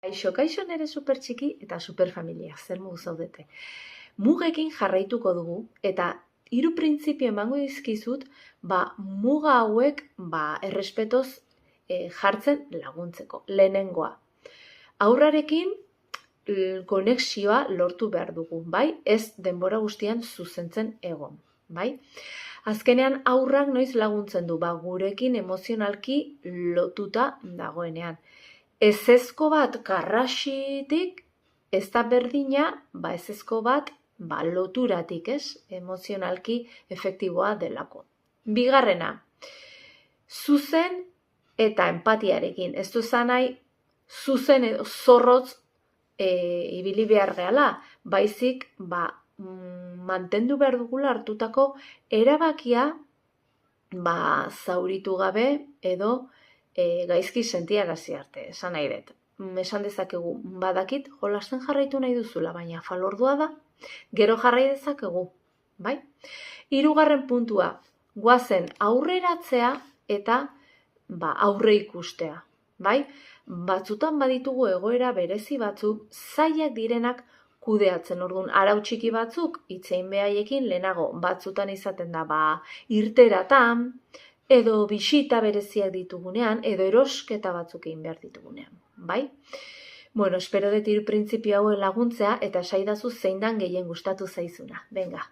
Kaixo nere super txiki eta super familia, zer modu zaudete. Mugekin jarraituko dugu eta 3 printzipio emango dizkizut, muga hauek errespetoz jartzen laguntzeko. Lehenengoa, haurrarekin konexioa lortu behar dugu, bai? Ez denbora guztian zuzentzen egon, bai? Azkenean haurrak noiz laguntzen du, gurekin emozionalki lotuta dagoenean. Ezezko bat garrasitik, ez da berdina, ezezko bat loturatik, emozionalki efektiboa delako. Bigarrena, zuzen eta empatiarekin. Ez du esan nahi, zuzen edo zorrotz ibili behar gehala, baizik mantendu behar dugula hartutako erabakia zauritu gabe edo gaizki sentiarazi arte, esan nahi dut. Esan dezakegu, badakit jolasten jarraitu nahi duzula, baina falordua da, gero jarrai dezakegu, bai? 3. puntua, goazen aurreratzea eta aurre ikustea, bai? Batzutan baditugu egoera berezi batzuk, zailak direnak kudeatzen, orduan arau txiki batzuk, itzein behaiekin lehenago, batzutan izaten da, irteratan, edo bisita bereziak ditugunean, edo erosketa batzuk egin behar ditugunean, bai? Bueno, espero dut 3 printzipio hauen laguntzea eta esaidazu zein dan gehien gustatu zaizuna. Venga!